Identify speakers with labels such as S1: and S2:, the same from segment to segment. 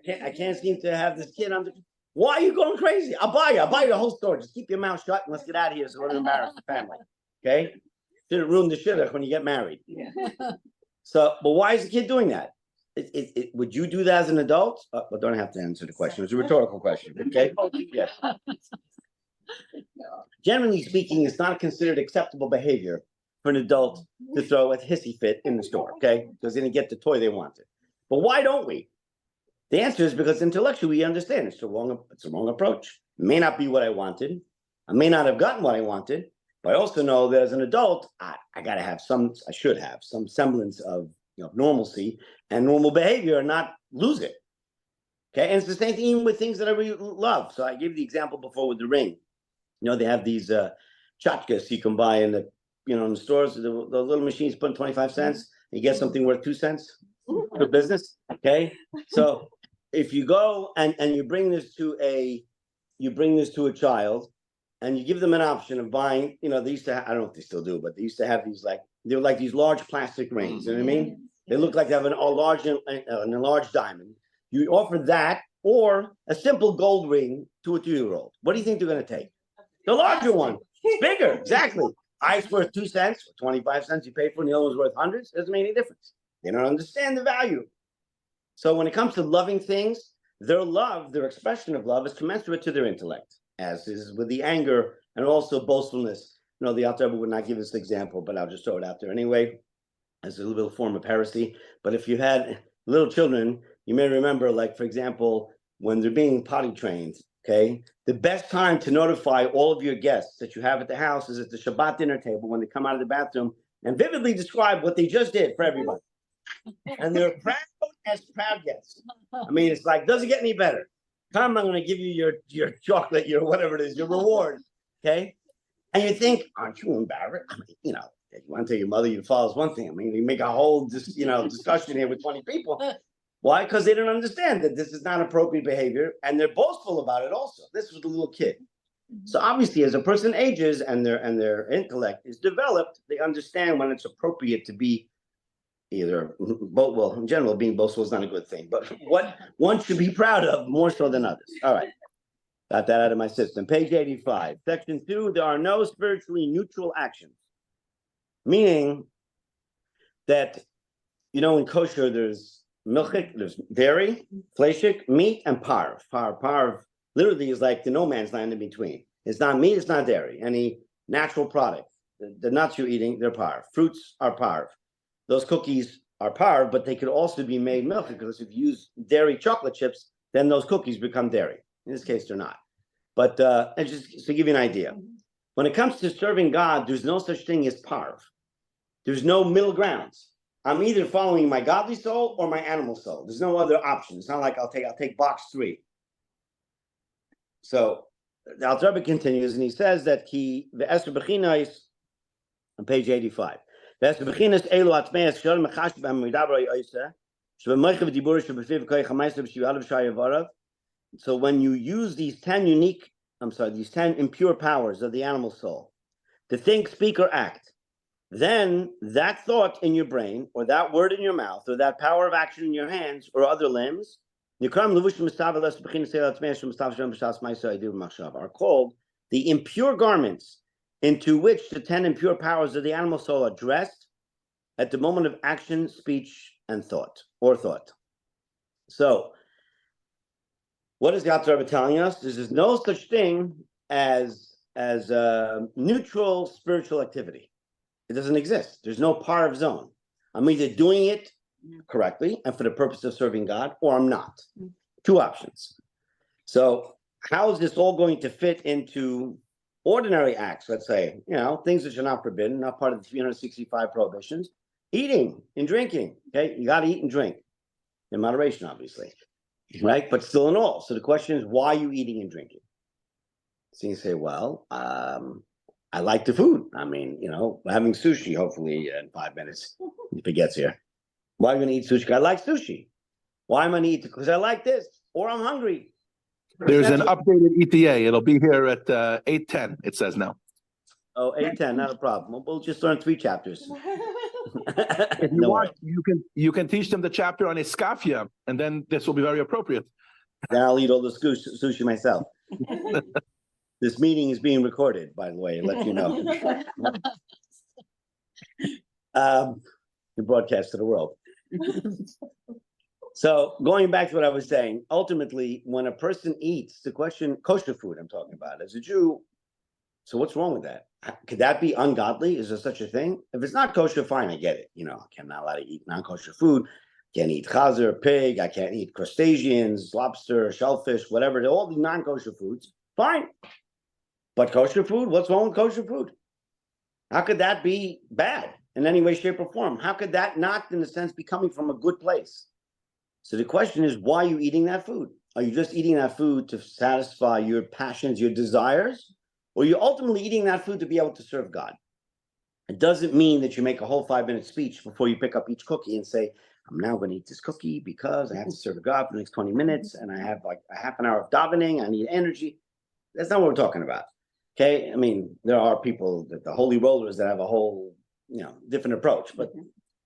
S1: I can't seem to have this kid. Why are you going crazy? I'll buy you the whole store. Just keep your mouth shut and let's get out of here so we don't embarrass the family. Okay? Shouldn't ruin the shidduch when you get married. Yeah. So, but why is the kid doing that? Would you do that as an adult? But don't have to answer the question. It's a rhetorical question. Okay? Yes. Generally speaking, it's not considered acceptable behavior for an adult to throw a hissy fit in the store, okay? Because they didn't get the toy they wanted. But why don't we? The answer is because intellectually we understand it's a wrong approach. It may not be what I wanted. I may not have gotten what I wanted, but I also know that as an adult, I should have some semblance of normalcy and normal behavior and not lose it. Okay, and it's the same thing even with things that I really love. So I gave the example before with the ring. They have these tchotchkes you can buy in the in the stores. The little machines put in 25 cents. You get something worth 2 cents. Good business. Okay, so if you go and you bring this to a child, and you give them an option of buying, they used to I don't know if they still do, but they used to have these they were like these large plastic rings. You know what I mean? They look like they have a large diamond. You offer that or a simple gold ring to a 2-year-old. What do you think they're going to take? The larger one. It's bigger. Exactly. Ice worth 2 cents, 25 cents you pay for, and the other one's worth hundreds. Doesn't make any difference. They don't understand the value. So when it comes to loving things, their expression of love is commensurate to their intellect, as is with the anger and also boastfulness. The Alter Rebbe would not give this example, but I'll just throw it out there anyway. As a little form of heresy. But if you had little children, you may remember, for example, when they're being potty trained, okay, the best time to notify all of your guests that you have at the house is at the Shabbat dinner table when they come out of the bathroom and vividly describe what they just did for everybody. And they're proud as proud guests. I mean, it's doesn't get any better. Come, I'm going to give you your chocolate, your whatever it is, your reward, okay? And you think, aren't you embarrassed? I mean, you want to tell your mother you follow is one thing. I mean, you make a whole discussion here with 20 people. Why? Because they don't understand that this is not appropriate behavior, and they're boastful about it also. This was a little kid. So obviously, as a person ages and their intellect is developed, they understand when it's appropriate to be either well, in general, being boastful is not a good thing, but what one should be proud of more so than others. All right. Got that out of my system. Page 85. Section 2, there are no spiritually neutral actions. Meaning that, in kosher, there's milchik, there's dairy, fleshik, meat, and parv. Parv literally is like the no man's land in between. It's not meat, it's not dairy. Any natural product. The nuts you're eating, they're parv. Fruits are parv. Those cookies are parv, but they could also be made milchik, because if you use dairy chocolate chips, then those cookies become dairy. In this case, they're not. But just to give you an idea, when it comes to serving God, there's no such thing as parv. There's no middle grounds. I'm either following my godly soul or my animal soul. There's no other option. It's not like I'll take box 3. So the Alter Rebbe continues, and he says that the Esther Bechinais on page 85. The Esther Bechinais elu atzmeis shor mechash b'hem midaber yoyse sheb'moichav dibur shebefiv koich hamaysev shivalav shayavarav. So when you use these 10 impure powers of the animal soul to think, speak, or act, then that thought in your brain, or that word in your mouth, or that power of action in your hands or other limbs, are called the impure garments into which the 10 impure powers of the animal soul are dressed at the moment of action, speech, and thought. So, what is the Alter Rebbe telling us? There's no such thing as neutral spiritual activity. It doesn't exist. There's no parv zone. I'm either doing it correctly and for the purpose of serving God, or I'm not. 2 options. So how is this all going to fit into ordinary acts? Let's say, things that are not forbidden, not part of the 365 prohibitions. Eating and drinking. Okay, you got to eat and drink in moderation, obviously, right? But still in all. So the question is, why are you eating and drinking? So you say, well, I like the food. I mean, we're having sushi, hopefully in 5 minutes, if it gets here. Why am I going to eat sushi? I like sushi. Why am I going to eat it? Because I like this, or I'm hungry.
S2: There's an updated ETA. It'll be here at 8:10, it says now.
S1: Oh, 8:10, not a problem. We'll just learn 3 chapters.
S2: If you
S1: No
S2: want,
S1: worries.
S2: you can teach them the chapter on iskafia, and then this will be very appropriate.
S1: Then I'll eat all the sushi myself. This meeting is being recorded, by the way, let you know. And broadcast to the world. So going back to what I was saying, ultimately, when a person eats, the question, kosher food I'm talking about, as a Jew, so what's wrong with that? Could that be ungodly? Is there such a thing? If it's not kosher, fine, I get it. I'm not allowed to eat non-kosher food. Can't eat chazer, pig. I can't eat crustaceans, lobster, shellfish, whatever. All the non-kosher foods, fine. But kosher food, what's wrong with kosher food? How could that be bad in any way, shape, or form? How could that not, in a sense, be coming from a good place? So the question is, why are you eating that food? Are you just eating that food to satisfy your passions, your desires? Or you're ultimately eating that food to be able to serve God? It doesn't mean that you make a whole 5-minute speech before you pick up each cookie and say, I'm now going to eat this cookie because I have to serve God for the next 20 minutes and I have like a half an hour of davening. I need energy. That's not what we're talking about. Okay. I mean, there are people that the holy rollers that have a whole, different approach, but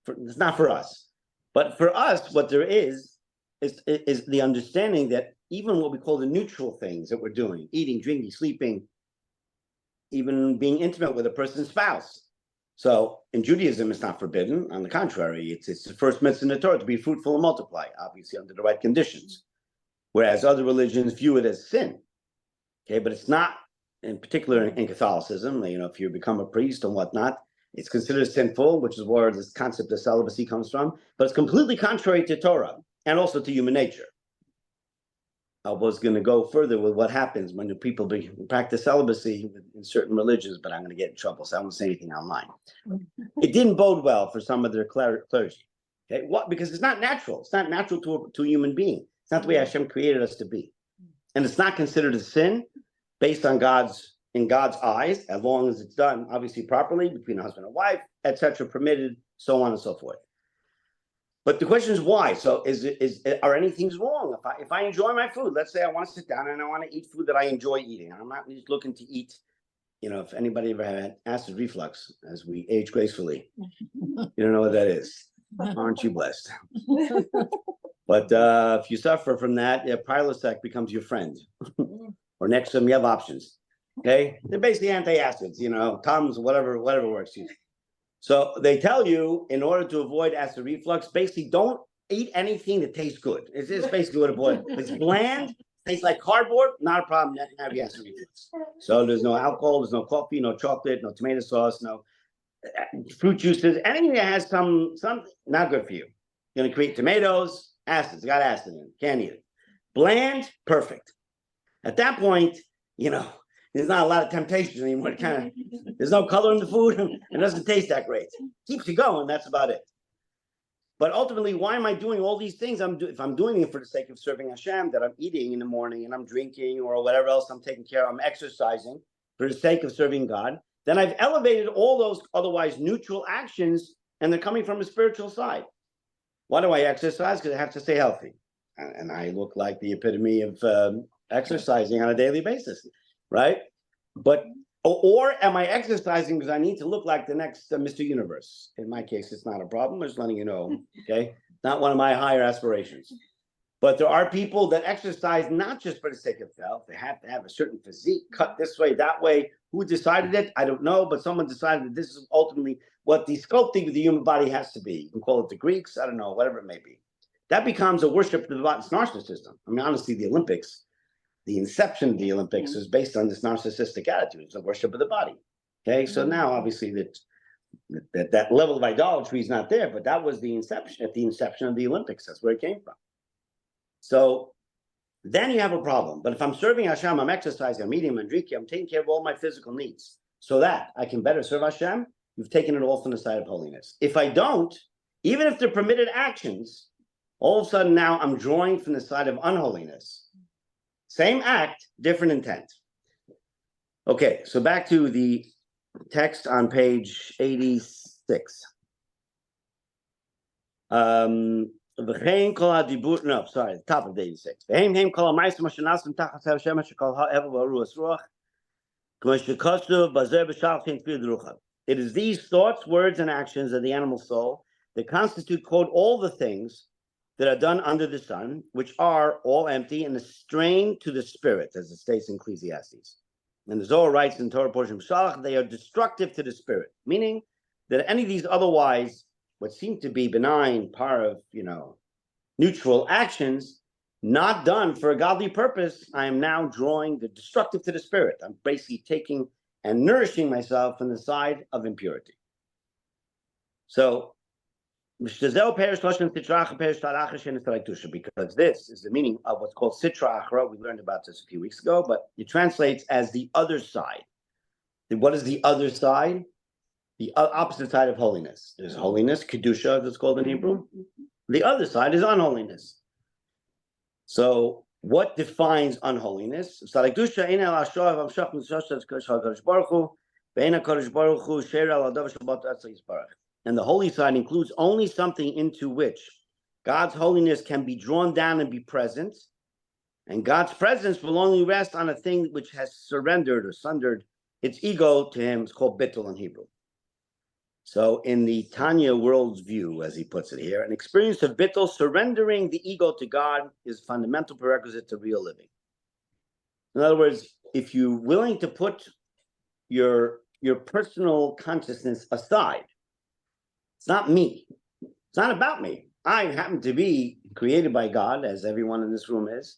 S1: it's not for us. But for us, what there is the understanding that even what we call the neutral things that we're doing, eating, drinking, sleeping, even being intimate with a person's spouse. So in Judaism, it's not forbidden. On the contrary, it's the first mitzvah in the Torah to be fruitful and multiply, obviously under the right conditions. Whereas other religions view it as sin. Okay, but it's not, in particular in Catholicism, if you become a priest and whatnot, it's considered sinful, which is where this concept of celibacy comes from, but it's completely contrary to Torah and also to human nature. I was going to go further with what happens when the people practice celibacy in certain religions, but I'm going to get in trouble, so I won't say anything online. It didn't bode well for some of their clergy. Okay, what? Because it's not natural. It's not natural to a human being. It's not the way Hashem created us to be, and it's not considered a sin based on God's eyes, as long as it's done obviously properly between a husband and wife, etc., permitted, so on and so forth. But the question is why? So are any things wrong? If I enjoy my food, let's say I want to sit down and I want to eat food that I enjoy eating. I'm not just looking to eat, if anybody ever had acid reflux as we age gracefully, you don't know what that is. Aren't you blessed? But if you suffer from that, Prilosec becomes your friend. Or next to them, you have options. Okay? They're basically antacids, Tums, whatever works. So they tell you, in order to avoid acid reflux, basically don't eat anything that tastes good. It's basically what it boils. If it's bland, tastes like cardboard, not a problem. You have acid reflux. So there's no alcohol, there's no coffee, no chocolate, no tomato sauce, no fruit juices, anything that has something not good for you. You're gonna create tomatoes, acid. It's got acid in it. Can't eat it. Bland, perfect. At that point, there's not a lot of temptation anymore. There's no color in the food. It doesn't taste that great. Keeps you going. That's about it. But ultimately, why am I doing all these things? If I'm doing it for the sake of serving Hashem, that I'm eating in the morning and I'm drinking or whatever else I'm taking care of, I'm exercising for the sake of serving God, then I've elevated all those otherwise neutral actions and they're coming from a spiritual side. Why do I exercise? Because I have to stay healthy. And I look like the epitome of exercising on a daily basis. Right? But, or am I exercising because I need to look like the next Mr. Universe? In my case, it's not a problem. I'm just letting you know, okay? Not one of my higher aspirations. But there are people that exercise not just for the sake of health. They have to have a certain physique, cut this way, that way. Who decided it? I don't know, but someone decided that this is ultimately what the sculpting of the human body has to be. You can call it the Greeks, I don't know, whatever it may be. That becomes a worship of the narcissism. I mean, honestly, the Olympics, the inception of the Olympics is based on this narcissistic attitude. It's a worship of the body. Okay, so now obviously that level of idolatry is not there, but that was the inception of the Olympics. That's where it came from. So then you have a problem. But if I'm serving Hashem, I'm exercising, I'm eating, I'm drinking, I'm taking care of all my physical needs so that I can better serve Hashem, you've taken it all from the side of holiness. If I don't, even if they're permitted actions, all of a sudden now I'm drawing from the side of unholiness. Same act, different intent. Okay, so back to the text on page 86. The top of 86. It is these thoughts, words, and actions of the animal soul that constitute, quote, all the things that are done under the sun, which are all empty and a strain to the spirit, as it states in Ecclesiastes. And the Zohar writes in Torah portion Shalach, they are destructive to the spirit, meaning that any of these otherwise, what seem to be benign, neutral actions, not done for a godly purpose, I am now drawing the destructive to the spirit. I'm basically taking and nourishing myself from the side of impurity. So, because this is the meaning of what's called Sitra Achra. We learned about this a few weeks ago, but it translates as the other side. What is the other side? The opposite side of holiness. There's holiness, Kedusha, as it's called in Hebrew. The other side is unholiness. So, what defines unholiness? And the holy side includes only something into which God's holiness can be drawn down and be present. And God's presence will only rest on a thing which has surrendered or sundered its ego to him. It's called bittul in Hebrew. So in the Tanya world's view, as he puts it here, an experience of bittul, surrendering the ego to God, is fundamental prerequisite to real living. In other words, if you're willing to put your personal consciousness aside, it's not me. It's not about me. I happen to be created by God, as everyone in this room is,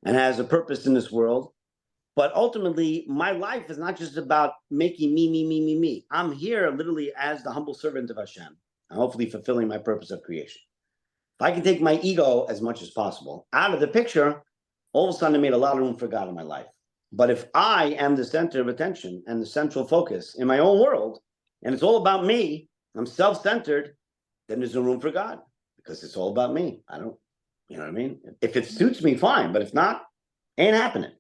S1: and has a purpose in this world. But ultimately, my life is not just about making me. I'm here literally as the humble servant of Hashem, and hopefully fulfilling my purpose of creation. If I can take my ego as much as possible out of the picture, all of a sudden I made a lot of room for God in my life. But if I am the center of attention and the central focus in my own world, and it's all about me, I'm self-centered, then there's no room for God, because it's all about me. You know what I mean? If it suits me, fine, but if not, ain't happening.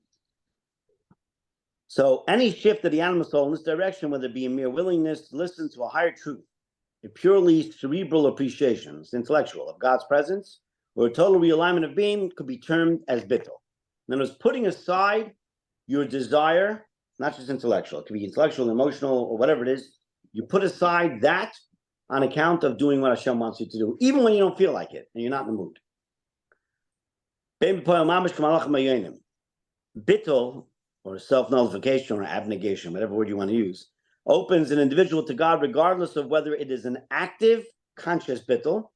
S1: So any shift of the animal soul in this direction, whether it be a mere willingness to listen to a higher truth, a purely cerebral appreciation, it's intellectual, of God's presence, or a total realignment of being, could be termed as bittul. In other words, putting aside your desire, not just intellectual, it could be intellectual, emotional, or whatever it is, you put aside that on account of doing what Hashem wants you to do, even when you don't feel like it and you're not in the mood. Bittul, or self-nullification or abnegation, whatever word you want to use, opens an individual to God regardless of whether it is an active, conscious bittul.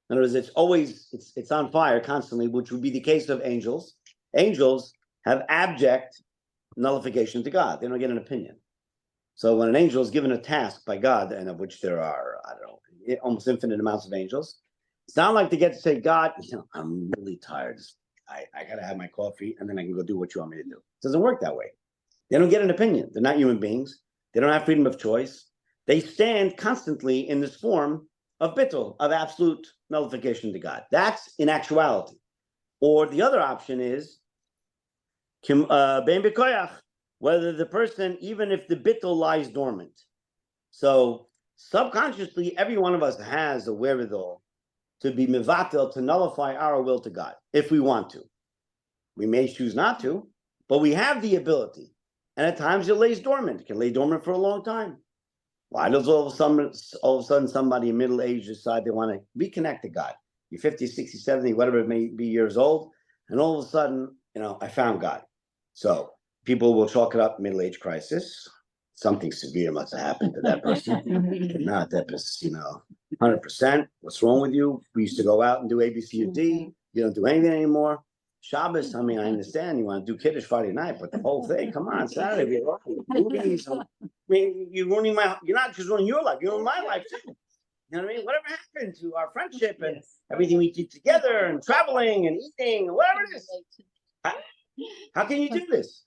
S1: In other words, it's on fire constantly, which would be the case of angels. Angels have abject nullification to God. They don't get an opinion. So when an angel is given a task by God, and of which there are, almost infinite amounts of angels, it's not like they get to say, God, I'm really tired. I got to have my coffee, and then I can go do what you want me to do. It doesn't work that way. They don't get an opinion. They're not human beings. They don't have freedom of choice. They stand constantly in this form of bittul, of absolute nullification to God. That's in actuality. Or the other option is whether the person, even if the bittul lies dormant. So subconsciously, every one of us has a wherewithal to be mivatel, to nullify our will to God, if we want to. We may choose not to, but we have the ability. And at times it lays dormant. It can lay dormant for a long time. Why does all of a sudden somebody in middle age decide they want to reconnect to God? You're 50, 60, 70, whatever it may be years old, and all of a sudden, I found God. So people will chalk it up middle-age crisis. Something severe must have happened to that person. Not that person, 100%. What's wrong with you? We used to go out and do A, B, C, or D. You don't do anything anymore. Shabbos, I understand you want to do Kiddush Friday night, but the whole thing, come on, Saturday, movies. You're not just ruining your life, you're ruining my life too. You know what I mean? Whatever happened to our friendship and everything we did together and traveling and eating and whatever it is? How can you do this?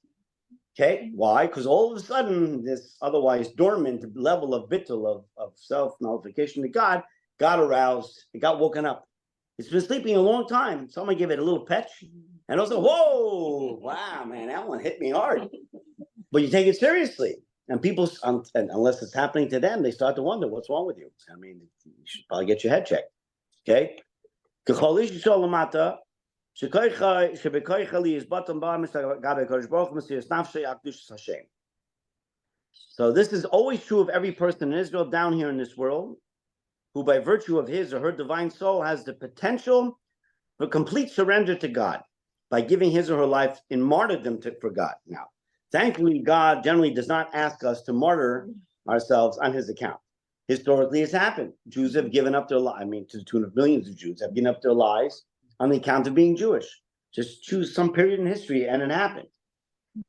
S1: Okay, why? Because all of a sudden, this otherwise dormant level of bittul, of self-nullification to God, got aroused. It got woken up. It's been sleeping a long time. Someone gave it a little petch, and also, whoa, wow, man, that one hit me hard. But you take it seriously, and people, unless it's happening to them, they start to wonder what's wrong with you. You should probably get your head checked. Okay. So this is always true of every person in Israel down here in this world, who by virtue of his or her divine soul has the potential for complete surrender to God by giving his or her life in martyrdom for God. Now, thankfully, God generally does not ask us to martyr ourselves on his account. Historically, it's happened. Jews have given up their lives. I mean, to the tune of millions of Jews have given up their lives on the account of being Jewish. Just choose some period in history, and it happened.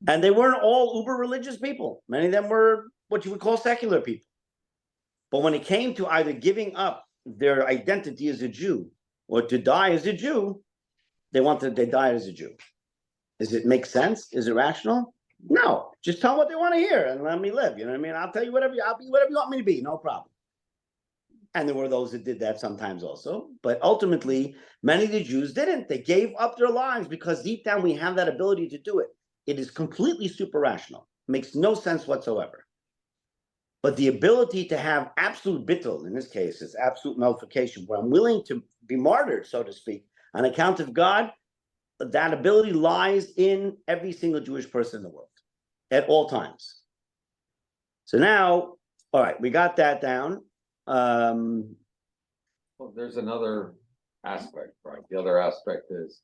S1: And they weren't all uber religious people. Many of them were what you would call secular people. But when it came to either giving up their identity as a Jew or to die as a Jew, they die as a Jew. Does it make sense? Is it rational? No. Just tell them what they want to hear and let me live. You know what I mean? I'll tell you whatever. I'll be whatever you want me to be. No problem. And there were those that did that sometimes also. But ultimately, many of the Jews didn't. They gave up their lives because deep down we have that ability to do it. It is completely super rational. It makes no sense whatsoever. But the ability to have absolute bittul, in this case, is absolute nullification, where I'm willing to be martyred, so to speak, on account of God, that ability lies in every single Jewish person in the world at all times. So now, all right, we got that down.
S3: Well, there's another aspect, right? The other aspect is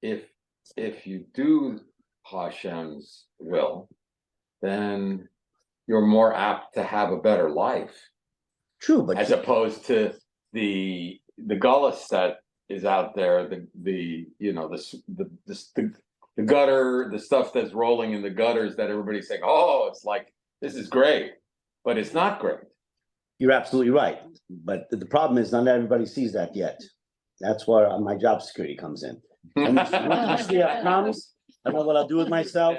S3: if you do Hashem's will, then you're more apt to have a better life.
S1: True, but
S3: as opposed to the gullus that is out there, the gutter, the stuff that's rolling in the gutters that everybody's saying, oh, it's like this is great, but it's not great.
S1: You're absolutely right. But the problem is not everybody sees that yet. That's where my job security comes in. And once it comes, I know what I'll do with myself.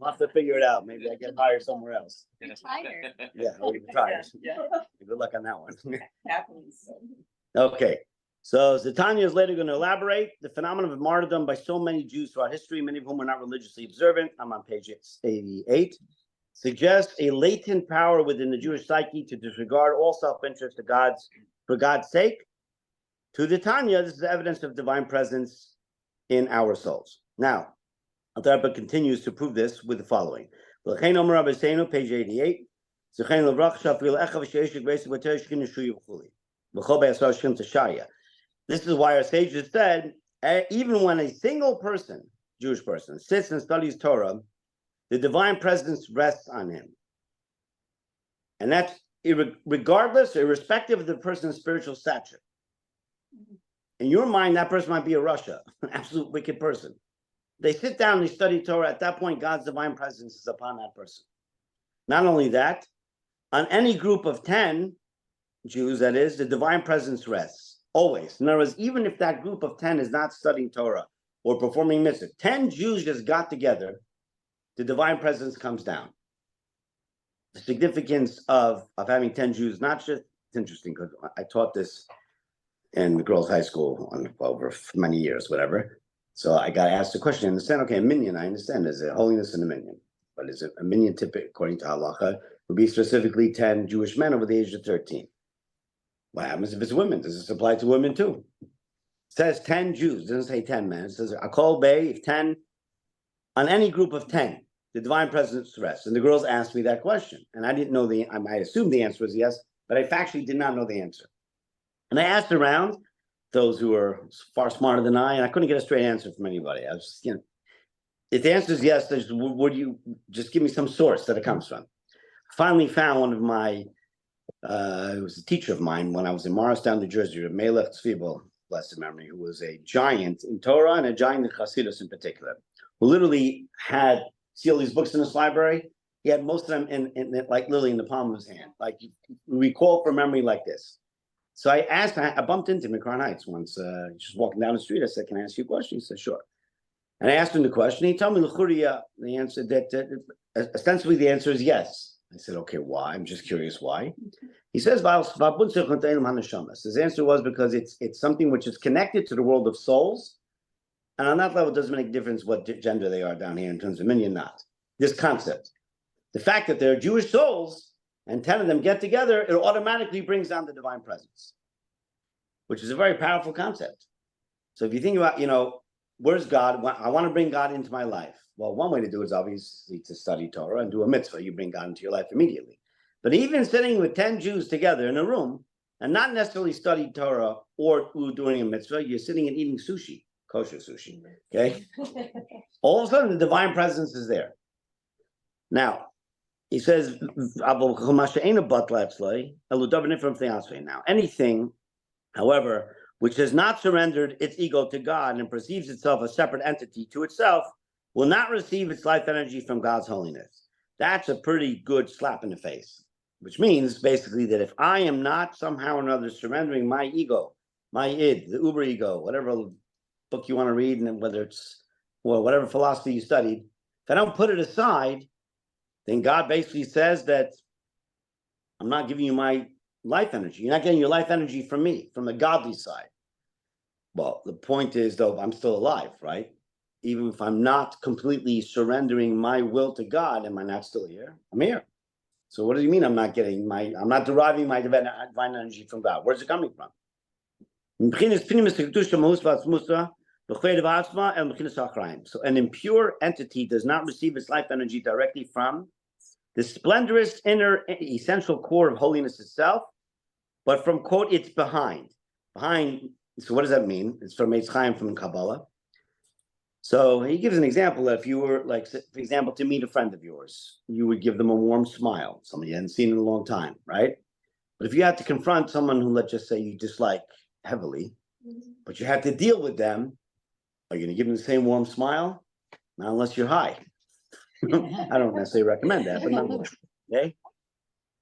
S1: I'll have to figure it out. Maybe I get hired somewhere else.
S4: Retired.
S1: Yeah, I'll be retired.
S4: Yeah.
S1: Good luck on that one.
S4: Happens.
S1: Okay. So Tanya is later going to elaborate the phenomenon of martyrdom by so many Jews throughout history, many of whom are not religiously observant. I'm on page 88. Suggests a latent power within the Jewish psyche to disregard all self-interest for God's sake. To the Tanya, this is evidence of divine presence in our souls. Now, Alter Rebbe continues to prove this with the following. Page 88. This is why our sages said, even when a single person, Jewish person, sits and studies Torah, the divine presence rests on him. And that's regardless, irrespective of the person's spiritual stature. In your mind, that person might be a Russia, an absolute wicked person. They sit down, they study Torah. At that point, God's divine presence is upon that person. Not only that, on any group of 10 Jews, that is, the divine presence rests, always. In other words, even if that group of 10 is not studying Torah or performing mitzvah, 10 Jews just got together, the divine presence comes down. The significance of having 10 Jews, not just, it's interesting because I taught this in the girls' high school over many years, whatever. So I got asked the question, I understand, okay, a minyan, I understand, there's a holiness in a minyan. But is it a minyan typical, according to halacha, would be specifically 10 Jewish men over the age of 13. What happens if it's women? Does this apply to women too? It says 10 Jews, it doesn't say 10 men. It says, Akol Bey, if 10, on any group of 10, the divine presence rests. And the girls asked me that question. And I didn't know I assumed the answer was yes, but I factually did not know the answer. And I asked around those who were far smarter than I, and I couldn't get a straight answer from anybody. I was, if the answer is yes, would you just give me some source that it comes from? I finally found one of my, it was a teacher of mine when I was in Morristown, New Jersey, Melech Tzvibel, blessed memory, who was a giant in Torah and a giant in Chassidus in particular, who literally had see all these books in his library. He had most of them in like literally in the palm of his hand. Like you recall from memory like this. So I asked, I bumped into him in Crown Heights once, just walking down the street. I said, can I ask you a question? He said, sure. And I asked him the question. He told me, the answer that ostensibly the answer is yes. I said, okay, why? I'm just curious why. He says, his answer was because it's something which is connected to the world of souls. And on that level, it doesn't make a difference what gender they are down here in terms of minyan, not. This concept. The fact that they're Jewish souls and 10 of them get together, it automatically brings down the divine presence, which is a very powerful concept. So if you think about, where's God? I want to bring God into my life. Well, one way to do it is obviously to study Torah and do a mitzvah. You bring God into your life immediately. But even sitting with 10 Jews together in a room and not necessarily study Torah or doing a mitzvah, you're sitting and eating sushi, kosher sushi, okay? All of a sudden, the divine presence is there. Now, he says, now, anything, however, which has not surrendered its ego to God and perceives itself a separate entity to itself, will not receive its life energy from God's holiness. That's a pretty good slap in the face, which means basically that if I am not somehow or another surrendering my ego, my id, the uber ego, whatever book you want to read, and whether it's, well, whatever philosophy you studied, if I don't put it aside, then God basically says that I'm not giving you my life energy. You're not getting your life energy from me, from the godly side. Well, the point is, though, I'm still alive, right? Even if I'm not completely surrendering my will to God, am I not still here? I'm here. So what do you mean I'm not deriving my divine energy from God? Where's it coming from? So an impure entity does not receive its life energy directly from the splendorous inner essential core of holiness itself, but from, quote, its behind. Behind, so what does that mean? It's from Eitz Chaim from Kabbalah. So he gives an example that if you were, like, for example, to meet a friend of yours, you would give them a warm smile, somebody you hadn't seen in a long time, right? But if you had to confront someone who, let's just say, you dislike heavily, but you had to deal with them, are you going to give them the same warm smile? Not unless you're high. I don't necessarily recommend that, but nonetheless, okay?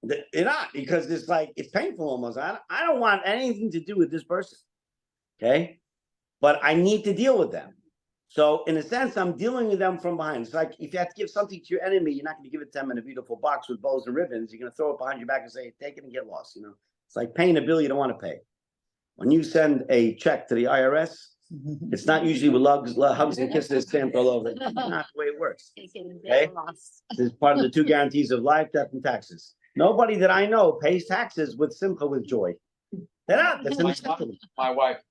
S1: They're not, because it's like, it's painful almost. I don't want anything to do with this person, okay? But I need to deal with them. So in a sense, I'm dealing with them from behind. It's like if you have to give something to your enemy, you're not going to give it to them in a beautiful box with bows and ribbons. You're going to throw it behind your back and say, take it and get lost. You know, it's like paying a bill you don't want to pay. When you send a check to the IRS, it's not usually with hugs and kisses stamped all over it. That's not the way it works. Okay? This is part of the 2 guarantees of life, death, and taxes. Nobody that I know pays taxes with simcha, with joy. They're not. That's unacceptable.
S3: My wife,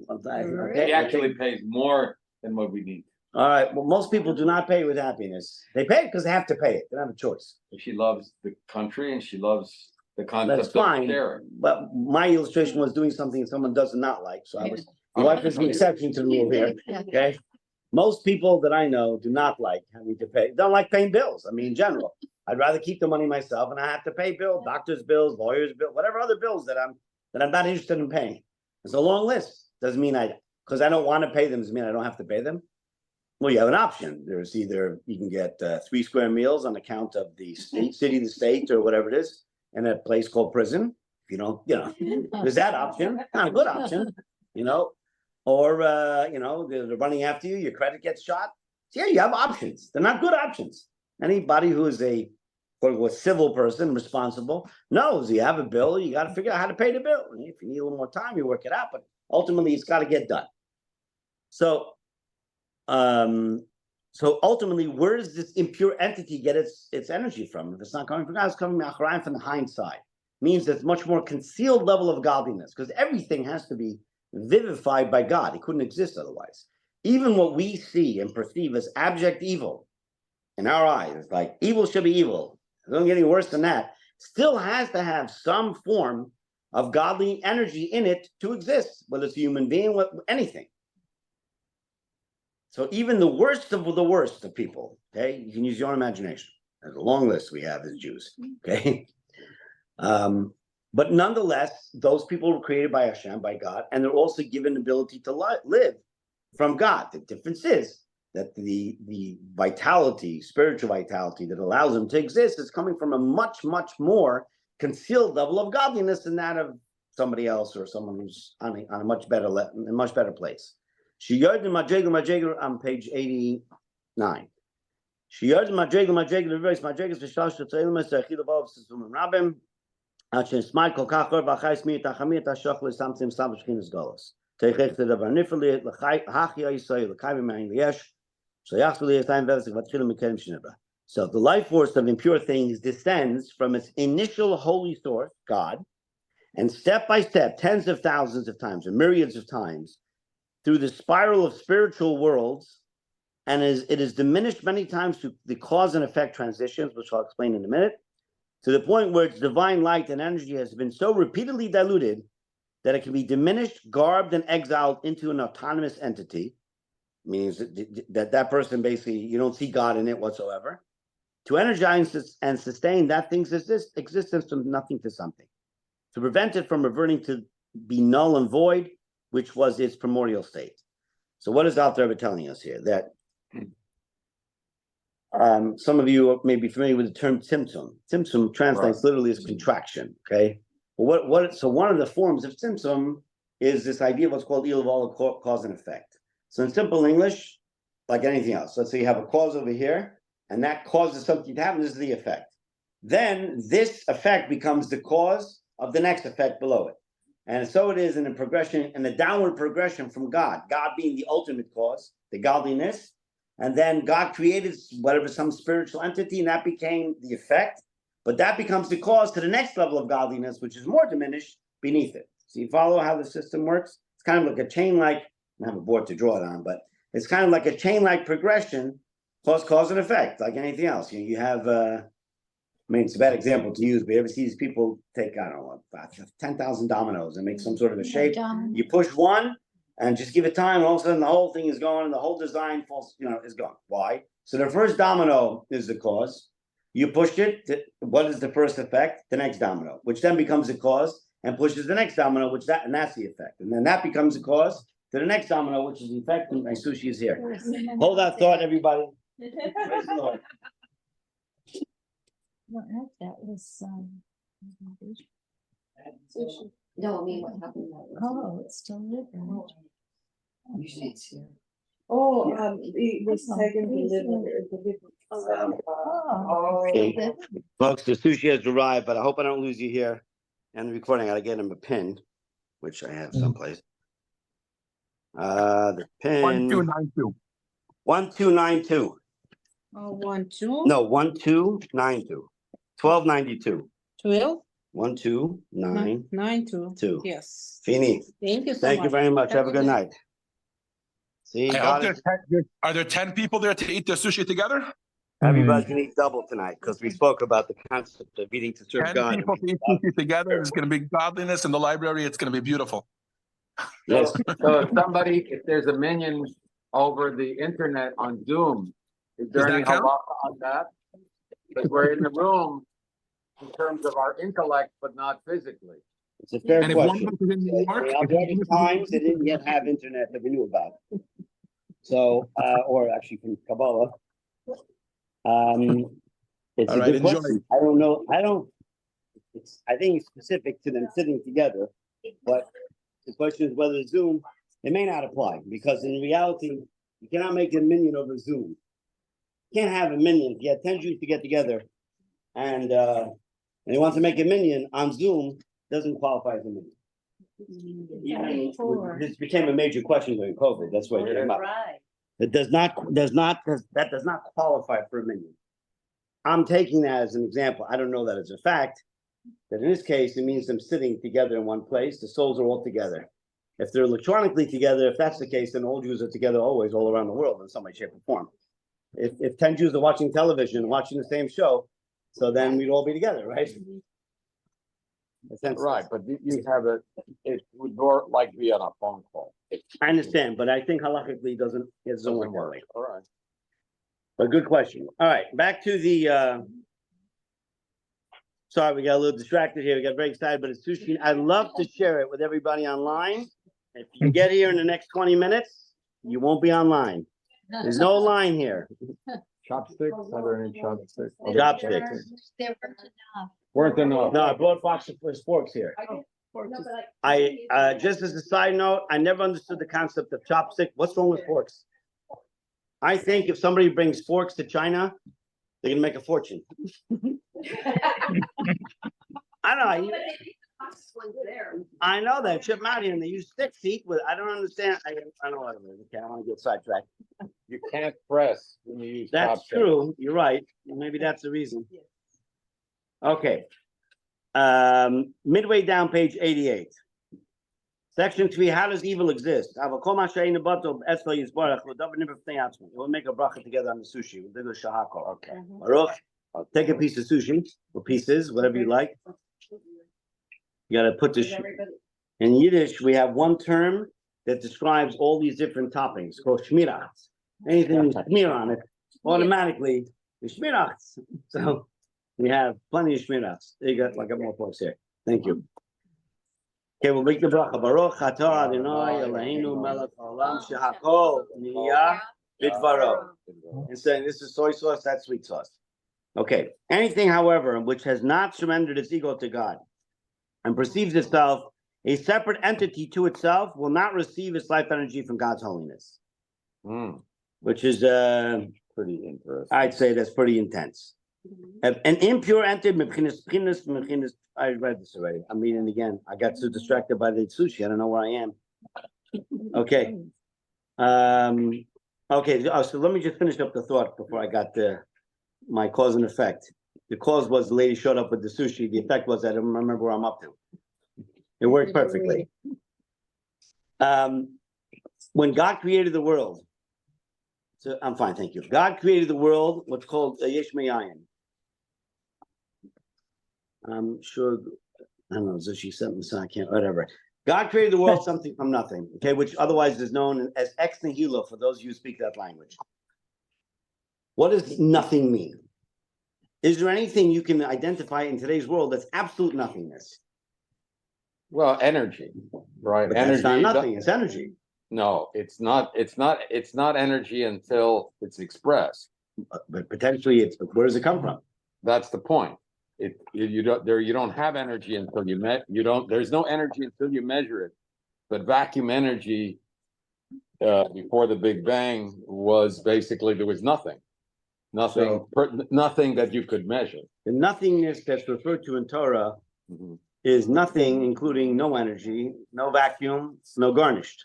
S1: Okay?
S3: she actually pays more than what we need.
S1: All right. Well, most people do not pay with happiness. They pay because they have to pay it. They don't have a choice.
S3: She loves the country and she loves the concept
S1: That's fine.
S3: of sharing.
S1: But my illustration was doing something someone does not like. So my wife is the exception to the rule here. Okay. Most people that I know do not like having to pay. Don't like paying bills. I mean, in general, I'd rather keep the money myself, and I have to pay bills, doctor's bills, lawyers' bills, whatever other bills that I'm not interested in paying. It's a long list. Doesn't mean because I don't want to pay them, doesn't mean I don't have to pay them. Well, you have an option. There's either you can get 3 square meals on account of the city, the state, or whatever it is, in a place called prison. If you don't, there's that option. Not a good option, or they're running after you. Your credit gets shot. So yeah, you have options. They're not good options. Anybody who is a quote unquote civil person, responsible, knows you have a bill. You got to figure out how to pay the bill. And if you need a little more time, you work it out. But ultimately, it's got to get done. So ultimately, where does this impure entity get its energy from? If it's not coming from God, it's coming from the hind side. Means it's much more concealed level of godliness, because everything has to be vivified by God. It couldn't exist otherwise. Even what we see and perceive as abject evil in our eyes, like evil should be evil. It doesn't get any worse than that. Still has to have some form of godly energy in it to exist, whether it's a human being, anything. So even the worst of people, okay, you can use your own imagination. There's a long list we have as Jews, okay? But nonetheless, those people were created by Hashem, by God, and they're also given the ability to live from God. The difference is that the vitality, spiritual vitality that allows them to exist is coming from a much, much more concealed level of godliness than that of somebody else or someone who's on a much better place. Shiyard Madrega on page 89. Shiyard Madrega reverse Madrega Vishash Tzailim Sechil Abov Sisum Rabim. Achin Smart Kokachor Bachais Mir Tachamir Tashachli Samsim Sabashkinas Golos. Teichech the Davarnifli Hachia Yisrael Kavi Main Liesh. So the life force of impure things descends from its initial holy source, God, and step by step, tens of thousands of times, or myriads of times, through the spiral of spiritual worlds, and it is diminished many times to the cause and effect transitions, which I'll explain in a minute, to the point where its divine light and energy has been so repeatedly diluted that it can be diminished, garbed, and exiled into an autonomous entity. Means that person basically, you don't see God in it whatsoever, to energize and sustain that thing's existence from nothing to something, to prevent it from reverting to be null and void, which was its primordial state. So what is Alter Rebbe telling us here? That some of you may be familiar with the term tzimtzum. Tzimtzum translates literally as contraction, okay? Well, so one of the forms of tzimtzum is this idea of what's called ilav cause and effect. So in simple English, like anything else, let's say you have a cause over here, and that causes something to happen. This is the effect. Then this effect becomes the cause of the next effect below it. And so it is in a progression, in a downward progression from God, God being the ultimate cause, the godliness. And then God created whatever, some spiritual entity, and that became the effect. But that becomes the cause to the next level of godliness, which is more diminished beneath it. So you follow how the system works? It's kind of like a chain-like, I don't have a board to draw it on, but it's kind of like a chain-like progression, cause and effect, like anything else. You have, I mean, it's a bad example to use, but you ever see these people take, I don't know, 10,000 dominoes and make some sort of a shape. You push one and just give it time, and all of a sudden the whole thing is going, and the whole design falls, is gone. Why? So the first domino is the cause. You pushed it. What is the first effect? The next domino, which then becomes the cause and pushes the next domino, and that's the effect. And then that becomes the cause to the next domino, which is the effect. And my sushi is here. Hold that thought, everybody. Praise the Lord.
S5: That was,
S4: No, I mean, what happened?
S5: oh, it's still living.
S4: Usually it's here.
S6: Oh, it was taken delivered.
S5: Oh.
S1: Okay. Folks, the sushi has arrived, but I hope I don't lose you here. And the recording, I gotta get him a pin, which I have someplace. The pin
S2: 1292.
S1: 1292.
S6: Oh, 1, 2.
S1: No, 1292. 1292.
S6: 12.
S1: 1292.
S6: 9, 2. Yes.
S1: Fini.
S6: Thank you so
S1: Thank
S6: much.
S1: you very much. Have a good night. See,
S2: I
S1: God
S2: hope
S1: is,
S2: are there 10 people there to eat the sushi together?
S1: everybody's gonna eat double tonight because we spoke about the concept of eating to serve
S2: 10
S1: God.
S2: people to eat sushi together. There's going to be godliness in the library. It's going to be beautiful.
S1: Yes.
S3: So if there's a minion over the internet on Zoom, is there
S2: Does
S3: any
S2: that count?
S3: halacha on that? Because we're in the room in terms of our intellect, but not physically.
S1: It's a fair
S2: And if one
S1: question.
S2: of us is in New York,
S1: In Algeria times, they didn't yet have internet that we knew about. So, or actually from Kabbalah. It's
S2: All
S1: a
S2: right,
S1: good
S2: enjoy.
S1: question. I don't know. I think it's specific to them sitting together, but the question is whether Zoom, it may not apply because in reality, you cannot make a minion over Zoom. You can't have a minion. If you have 10 Jews to get together and they want to make a minion on Zoom, doesn't qualify as a minion. This became a major question during COVID. That's why it came up.
S4: Right.
S1: It does not qualify for a minion. I'm taking that as an example. I don't know that as a fact. That in this case, it means them sitting together in one place. The souls are all together. If they're electronically together, if that's the case, then all Jews are together always, all around the world in some way, shape, or form. If 10 Jews are watching television, watching the same show, so then we'd all be together, right?
S3: Right, but you have it would more like be on a phone call.
S1: I understand, but I think halachically it doesn't work that way.
S3: All right.
S1: But good question. All right, back to the sorry, we got a little distracted here. We got very excited, but it's sushi. I'd love to share it with everybody online. If you get here in the next 20 minutes, you won't be online. There's no line here.
S3: Chopsticks? Are there any chopsticks?
S1: Chopsticks.
S5: There weren't enough.
S3: Weren't enough.
S1: No, I brought phosphorus forks here. I just as a side note, I never understood the concept of chopstick. What's wrong with forks? I think if somebody brings forks to China, they're gonna make a fortune. I don't know. I know that. Chip them out here and they use stick feet with, I don't understand. I don't know what it is. Okay, I don't want to get sidetracked.
S3: You can't press when you use
S1: That's
S3: chopsticks.
S1: true. You're right. Maybe that's the reason.
S4: Yes.
S1: Okay. Midway down page 88. Section 3, how does evil exist? It will make a bracha together on the sushi. We'll do the shahako. Okay. Baruch, take a piece of sushi, or pieces, whatever you like. You gotta put the in Yiddish, we have one term that describes all these different toppings called shmirach. Anything with shmir on it, automatically is shmirach. So we have plenty of shmirachs. There you got more folks here. Thank you. Okay, we'll make the bracha. Baruch atah Adonai Eloheinu melech haolam shehakol niyah bidvaro. And saying this is soy sauce, that's sweet sauce. Okay. Anything, however, which has not surrendered its ego to God and perceives itself a separate entity to itself will not receive its life energy from God's holiness. Which is
S3: Pretty interesting.
S1: I'd say that's pretty intense. An impure entity, I read this already. I'm reading it again. I got so distracted by the sushi. I don't know where I am. Okay. Okay. So let me just finish up the thought before I got my cause and effect. The cause was the lady showed up with the sushi. The effect was I don't remember where I'm up to. It worked perfectly. When God created the world, so I'm fine, thank you. God created the world, what's called Yesh Me'ayin. I'm sure, I don't know, so she sent me, so I can't, whatever. God created the world something from nothing, okay, which otherwise is known as ex nihilo for those of you who speak that language. What does nothing mean? Is there anything you can identify in today's world that's absolute nothingness?
S3: Well, energy, right?
S1: But
S3: Energy.
S1: that's not nothing, it's energy.
S3: No, it's not energy until it's expressed.
S1: But potentially it's, where does it come from?
S3: That's the point. You don't have energy until there's no energy until you measure it. But vacuum energy before the Big Bang was basically there was nothing that you could measure.
S1: The nothingness that's referred to in Torah is nothing, including no energy, no vacuum, no garnished.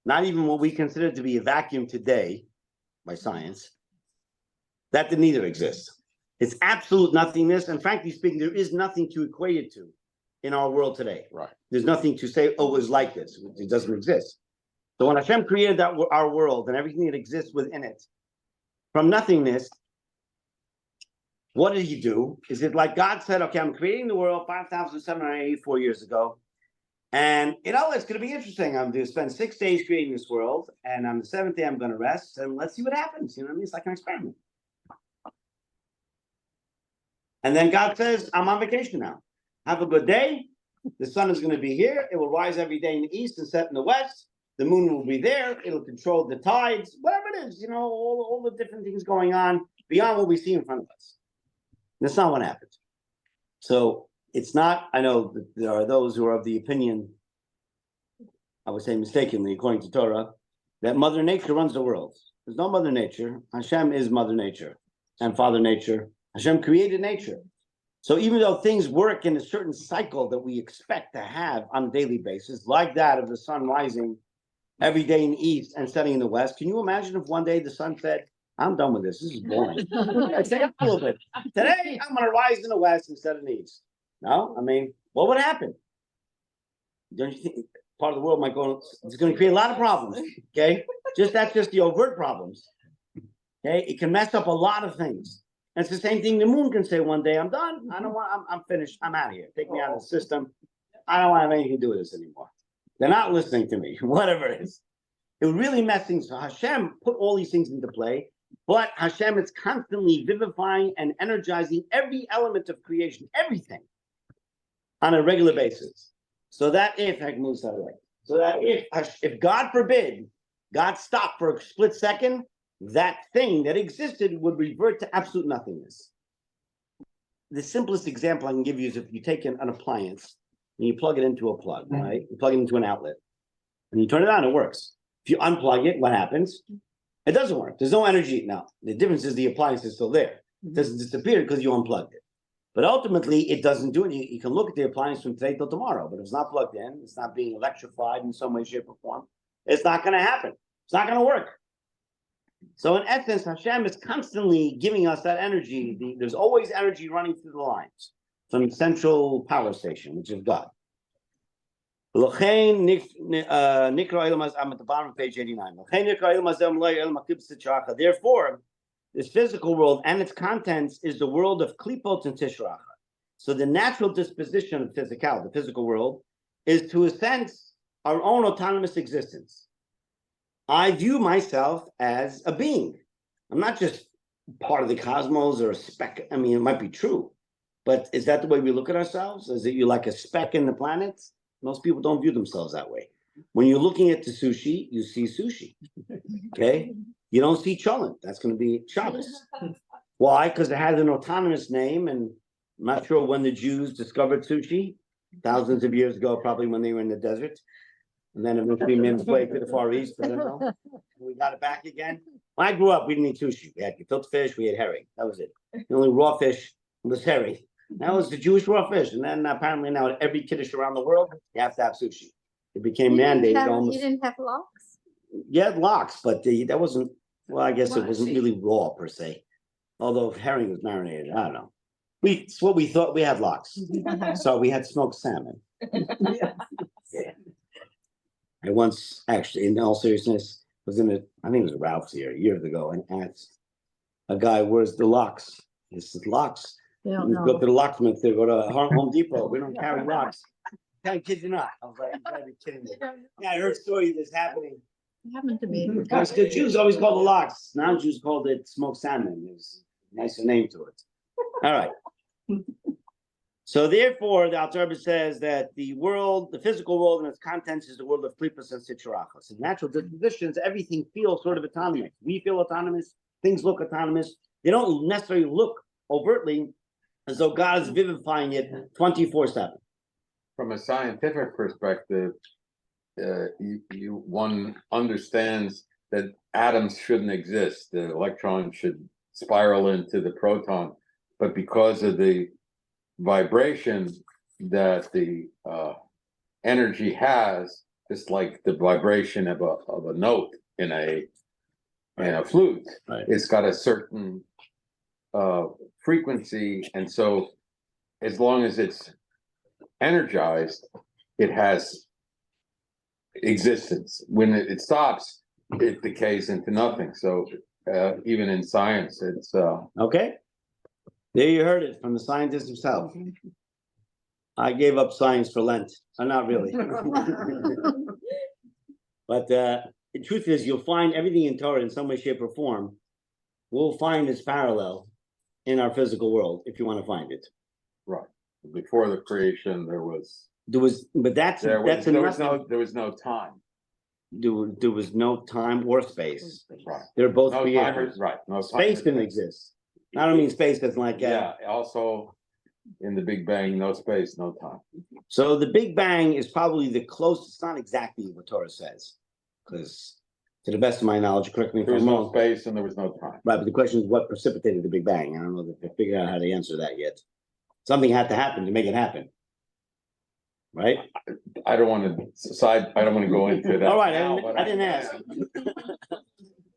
S1: Not even what we consider to be a vacuum today by science. That didn't either exist. It's absolute nothingness, and frankly speaking, there is nothing to equate it to in our world today.
S3: Right.
S1: There's nothing to say, oh, it was like this. It doesn't exist. So when Hashem created our world and everything that exists within it, from nothingness, what did he do? Is it like God said, okay, I'm creating the world 5,784 years ago, and it's going to be interesting. I'm going to spend 6 days creating this world, and on the 7th day, I'm going to rest, and let's see what happens. You know what I mean? It's like an experiment. And then God says, I'm on vacation now. Have a good day. The sun is going to be here. It will rise every day in the east and set in the west. The moon will be there. It'll control the tides, whatever it is, all the different things going on beyond what we see in front of us. That's not what happened. So it's not, I know that there are those who are of the opinion, I would say mistakenly, according to Torah, that Mother Nature runs the world. There's no Mother Nature. Hashem is Mother Nature and Father Nature. Hashem created nature. So even though things work in a certain cycle that we expect to have on a daily basis, like that of the sun rising every day in the east and setting in the west, can you imagine if one day the sun said, I'm done with this. This is boring. Take up a little bit. Today, I'm going to rise in the west instead of the east. No? I mean, what would happen? Don't you think part of the world might go, it's going to create a lot of problems, okay? That's just the overt problems, okay? It can mess up a lot of things. And it's the same thing the moon can say one day, I'm done. I'm finished. I'm out of here. Take me out of the system. I don't want to have anything to do with this anymore. They're not listening to me, whatever it is. It would really mess things up. Hashem put all these things into play. But Hashem is constantly vivifying and energizing every element of creation, everything, on a regular basis. So that if God forbid, God stopped for a split second, that thing that existed would revert to absolute nothingness. The simplest example I can give you is if you take an appliance and you plug it into a plug, right? You plug it into an outlet and you turn it on, it works. If you unplug it, what happens? It doesn't work. There's no energy now. The difference is the appliance is still there. It doesn't disappear because you unplugged it. But ultimately, it doesn't do anything. You can look at the appliance from today till tomorrow, but if it's not plugged in, it's not being electrified in some way, shape, or form, it's not going to happen. It's not going to work. So in essence, Hashem is constantly giving us that energy. There's always energy running through the lines from the central power station, which is God. L'chein nikra olam hazeh. I'm at the bottom of page 89. L'chein nikra olam hazeh lo olam haklipos tishracha. Therefore, this physical world and its contents is the world of klipot and tishracha. So the natural disposition of physicality, the physical world, is to a sense our own autonomous existence. I view myself as a being. I'm not just part of the cosmos or a speck. I mean, it might be true, but is that the way we look at ourselves? Is it you like a speck in the planet? Most people don't view themselves that way. When you're looking at the sushi, you see sushi. Okay, you don't see cholent. That's going to be Shabbos. Why? Because it has an autonomous name, and I'm not sure when the Jews discovered sushi. Thousands of years ago, probably when they were in the desert. And then eventually made its way to the Far East. I don't know. We got it back again. When I grew up, we didn't eat sushi. We had gefilte fish, we had herring. That was it. The only raw fish was herring. That was the Jewish raw fish. And then apparently now at every kiddush around the world, you have to have sushi. It became mandated almost.
S5: You didn't have lox?
S1: Yeah, lox, but that wasn't, well, I guess it wasn't really raw per se. Although herring was marinated, I don't know. It's what we thought. We had lox. So we had smoked salmon. Yeah. I once actually, in all seriousness, was in I think it was Ralph's here years ago, and asked a guy, "Where's the locks?" He said, "Locks." You go to the locksmith. They go to Home Depot. We don't carry locks. I kid you not. I was like, "You gotta be kidding me." Yeah, I heard a story that's happening.
S5: It happened to me.
S1: Because the Jews always called the locks. Now Jews called it smoked salmon. There's a nicer name to it. All right. So therefore, the Alter Rebbe says that the world, the physical world and its contents is the world of klipos and sitrachos. In natural dispositions, everything feels sort of autonomous. We feel autonomous. Things look autonomous. They don't necessarily look overtly as though God is vivifying it 24/7.
S3: From a scientific perspective, one understands that atoms shouldn't exist. The electron should spiral into the proton, but because of the vibration that the energy has, just like the vibration of a note in a flute,
S1: Right.
S3: It's got a certain frequency, and so as long as it's energized, it has existence. When it stops, it decays into nothing. So even in science, it's
S1: Okay? There you heard it from the scientist himself. I gave up science for Lent. Not really. But the truth is, you'll find everything in Torah in some way, shape, or form. We'll find its parallel in our physical world if you want to find it.
S3: right. Before the creation, there was
S1: But that's
S3: no time.
S1: There was no time or space.
S3: Right.
S1: They're both
S3: No
S1: created.
S3: timers, right. No
S1: Space
S3: time.
S1: didn't exist. I don't mean space as like
S3: Yeah, also in the Big Bang, no space, no time.
S1: So the Big Bang is probably the closest. It's not exactly what Torah says, because to the best of my knowledge, correct me if
S3: There was
S1: I'm
S3: no
S1: wrong.
S3: space and there was no time.
S1: Right, but the question is what precipitated the Big Bang? I don't know if they figured out how to answer that yet. Something had to happen to make it happen. Right?
S3: I don't want to go into that.
S1: All right,
S3: now, but
S1: I didn't ask.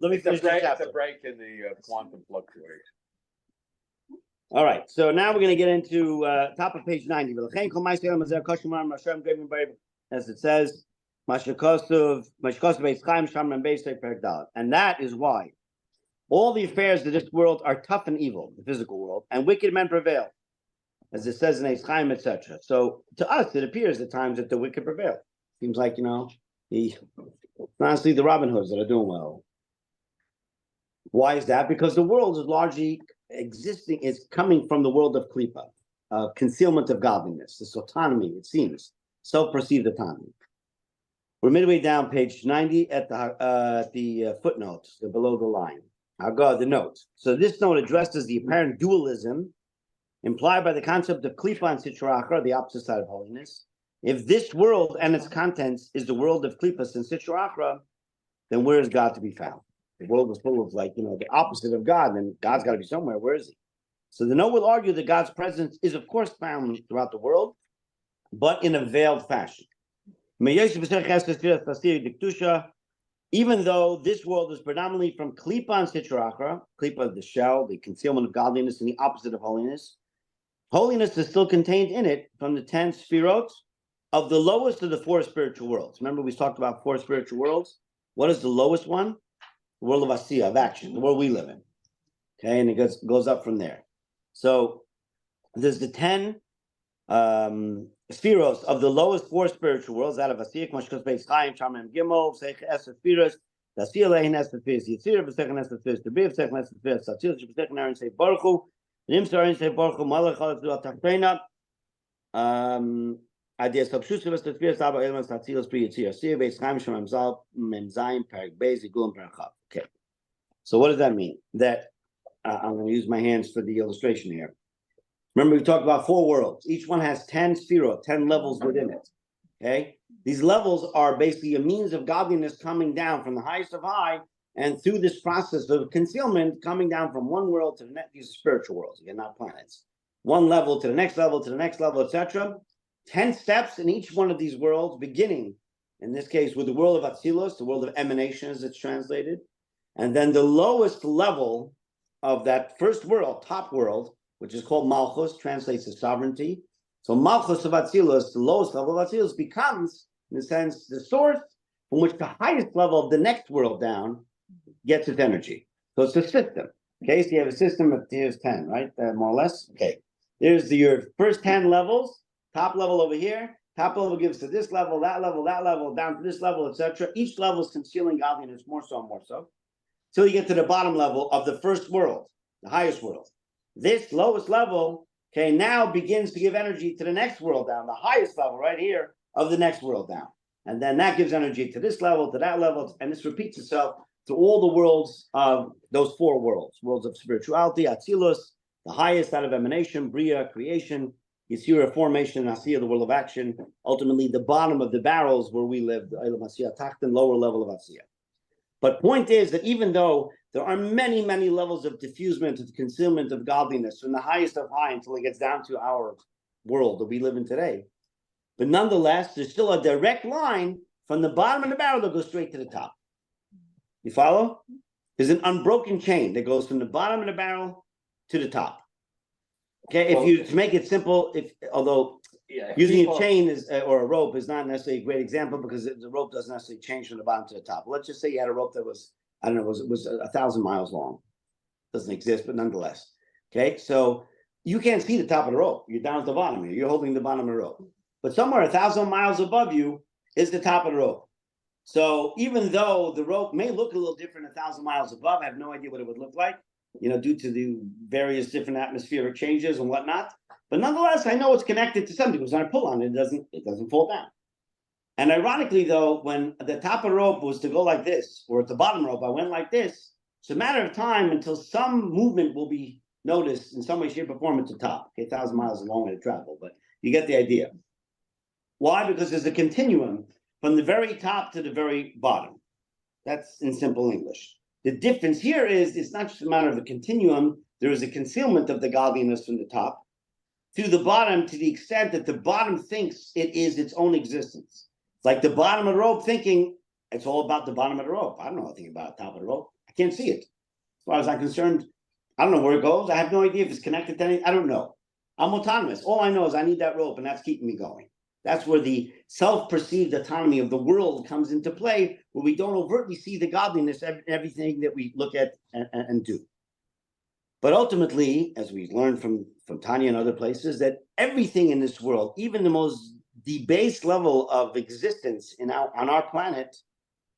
S1: Let me
S3: It's a
S1: finish the
S3: break,
S1: chapter.
S3: it's a break in the quantum fluctuation.
S1: All right, so now we're going to get into top of page 90. As it says, and that is why all the affairs of this world are tough and evil, the physical world, and wicked men prevail, as it says in Eitz Chaim, etc. So to us, it appears at times that the wicked prevail. Seems like, honestly, the Robin Hoods that are doing well. Why is that? Because the world is largely existing, is coming from the world of Kelipah, concealment of godliness, this autonomy, it seems, self-perceived autonomy. We're midway down page 90 at the footnote, below the line. The note. So this note addresses the apparent dualism implied by the concept of Kelipah and Sitrachah, the opposite side of holiness. If this world and its contents is the world of Kelipah and Sitrachah, then where is God to be found? The world is full of the opposite of God, then God's got to be somewhere. Where is he? So the note will argue that God's presence is, of course, found throughout the world, but in a veiled fashion. Even though this world is predominantly from Kelipah and Sitrachah, Kelipah, the shell, the concealment of godliness, and the opposite of holiness, holiness is still contained in it from the 10 sfirot of the lowest of the four spiritual worlds. Remember, we talked about four spiritual worlds. What is the lowest one? The world of Asiya, of action, the world we live in. Okay, and it goes up from there. So there's the 10 spheros of the lowest four spiritual worlds out of Asiya, Mashkos Beis Chaim, Shamim Gimel, Seich Eser Spheros, Asiya Lehin Eser Spheros, Yitzir, B'Sechen Eser Spheros, Debiv, Sechen Eser Spheros, Satzil, B'Sechen Aaron Sei Baruch Hu, Nimsar Aaron Sei Baruch Hu, Malach Chalach Zul Tachpeina, Ideas Subshus of the Spheros, Abba Elmas, Satzil, Spri Yitzir, Asiya, Beis Chaim, Shamim Zal, Menzayim, Perik Beis, Igul, and Perchav. Okay. So what does that mean? That I'm going to use my hands for the illustration here. Remember, we talked about four worlds. Each one has 10 spheros, 10 levels within it. Okay? These levels are basically a means of godliness coming down from the highest of high, and through this process of concealment, coming down from one world to the next. These are spiritual worlds, again, not planets. One level to the next level, to the next level, etc. 10 steps in each one of these worlds, beginning, in this case, with the world of Atzilus, the world of emanation, as it's translated. And then the lowest level of that first world, top world, which is called Malchus, translates to sovereignty. So Malchus of Atzilus, the lowest level of Atzilus, becomes, in a sense, the source from which the highest level of the next world down gets its energy. So it's a system. Okay, so you have a system of, here's 10, right? More or less. Okay, there's your first 10 levels, top level over here. Top level gives to this level, down to this level, etc. Each level is concealing godliness more so and more so. Till you get to the bottom level of the first world, the highest world. This lowest level, okay, now begins to give energy to the next world down, the highest level right here of the next world down. And then that gives energy to this level, to that level, and this repeats itself to all the worlds of those four worlds. Worlds of spirituality, Atzilus, the highest out of emanation, Bria, creation, Yitzira, formation, and Asiya, the world of action. Ultimately, the bottom of the barrels where we live, the Eilam Asiya, Tachtan, lower level of Asiya. But point is that even though there are many, many levels of diffusement, of concealment of godliness, from the highest of high until it gets down to our world that we live in today, but nonetheless, there's still a direct line from the bottom of the barrel that goes straight to the top. You follow? There's an unbroken chain that goes from the bottom of the barrel to the top. Okay, to make it simple, although using a chain or a rope is not necessarily a great example because the rope doesn't necessarily change from the bottom to the top. Let's just say you had a rope that was, I don't know, was 1,000 miles long. Doesn't exist, but nonetheless. Okay, so you can't see the top of the rope. You're down at the bottom here. You're holding the bottom of the rope. But somewhere 1,000 miles above you is the top of the rope. So even though the rope may look a little different 1,000 miles above, I have no idea what it would look like, due to the various different atmospheric changes and whatnot. But nonetheless, I know it's connected to something because when I pull on it, it doesn't fall down. And ironically, though, when the top of the rope was to go like this, or at the bottom rope, I went like this, it's a matter of time until some movement will be noticed in some way, shape, or form at the top. Okay, 1,000 miles is a long way to travel, but you get the idea. Why? Because there's a continuum from the very top to the very bottom. That's in simple English. The difference here is it's not just a matter of a continuum. There is a concealment of the godliness from the top to the bottom to the extent that the bottom thinks it is its own existence. It's like the bottom of the rope thinking it's all about the bottom of the rope. I don't know anything about the top of the rope. I can't see it. As far as I'm concerned, I don't know where it goes. I have no idea if it's connected to anything. I don't know. I'm autonomous. All I know is I need that rope and that's keeping me going. That's where the self-perceived autonomy of the world comes into play, where we don't overtly see the godliness in everything that we look at and do. But ultimately, as we learned from Tanya and other places, that everything in this world, even the most debased level of existence on our planet,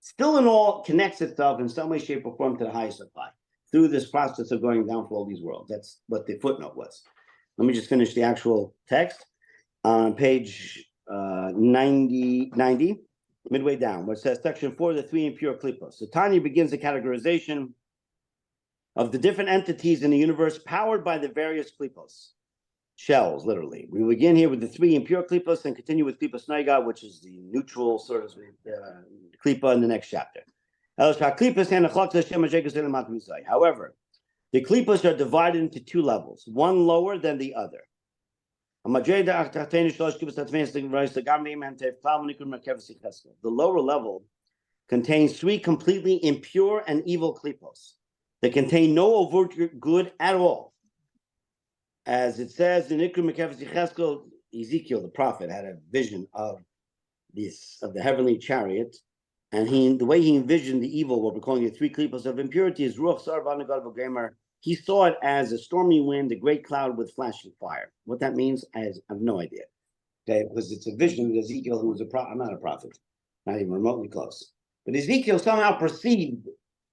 S1: still in all connects itself in some way, shape, or form to the highest of high through this process of going down for all these worlds. That's what the footnote was. Let me just finish the actual text on page 90, midway down, where it says section 4, the 3 impure Kelipah. So Tanya begins the categorization of the different entities in the universe powered by the various Kelipos, shells, literally. We begin here with the 3 impure Kelipos and continue with Kelipah Snaiga, which is the neutral sort of Kelipah in the next chapter. However, the Kelipos are divided into 2 levels, one lower than the other. The lower level contains 3 completely impure and evil Kelipos that contain no overt good at all. As it says in Ikrim Mekefes Yecheskel, Ezekiel, the prophet, had a vision of the heavenly chariot, and the way he envisioned the evil, what we're calling the three klipos of impurity, is ruach sar v'anagad v'gemer. He saw it as a stormy wind, a great cloud with flashing fire. What that means, I have no idea. Okay, because it's a vision of Ezekiel, who was a prophet. I'm not a prophet, not even remotely close. But Ezekiel somehow perceived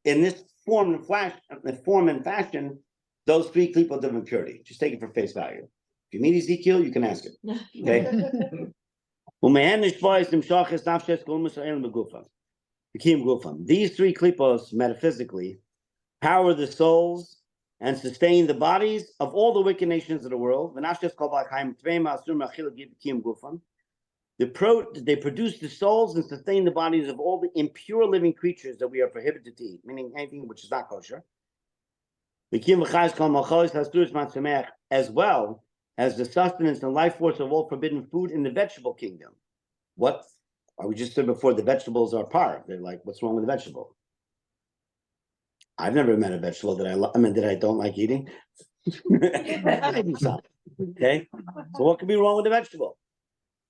S1: in this form and fashion those three klipos of impurity. Just take it for face value. If you meet Ezekiel, you can ask him. Okay. These three klipos, metaphysically, power the souls and sustain the bodies of all the wicked nations of the world. They produce the souls and sustain the bodies of all the impure living creatures that we are prohibited to eat, meaning anything which is not kosher. As well as the sustenance and life force of all forbidden food in the vegetable kingdom. What we just said before, the vegetables are par. They're like, what's wrong with the vegetable? I've never met a vegetable that that I don't like eating. Maybe some. Okay, so what could be wrong with the vegetable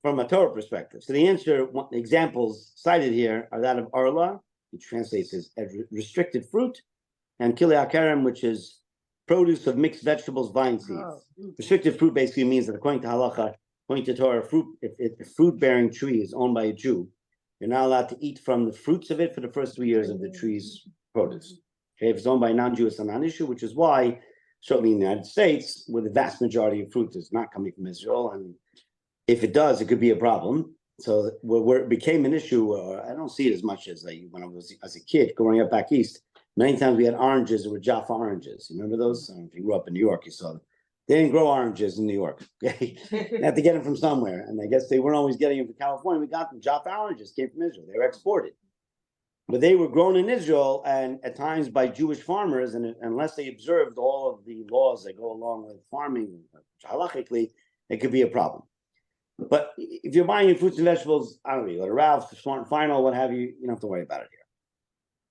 S1: from a Torah perspective? So the answer, examples cited here are that of arla, which translates as restricted fruit, and kilei akarim, which is produce of mixed vegetables, vine seeds. Restricted fruit basically means that according to halacha, according to Torah, if a fruit-bearing tree is owned by a Jew, you're not allowed to eat from the fruits of it for the first 3 years of the tree's produce. Okay, if it's owned by a non-Jew, it's a non-issue, which is why, certainly in the United States, where the vast majority of fruit is not coming from Israel, and if it does, it could be a problem. So where it became an issue, I don't see it as much as when I was as a kid growing up back east. Many times we had oranges that were Jaffa oranges. You remember those? If you grew up in New York, you saw them. They didn't grow oranges in New York. Okay, they had to get them from somewhere, and I guess they weren't always getting them from California. We got them. Jaffa oranges came from Israel. They were exported, but they were grown in Israel, and at times by Jewish farmers. And unless they observed all of the laws that go along with farming, halachically, it could be a problem. But if you're buying your fruits and vegetables, I don't know, you go to Ralph's, Smart and Final, what have you, you don't have to worry about it here.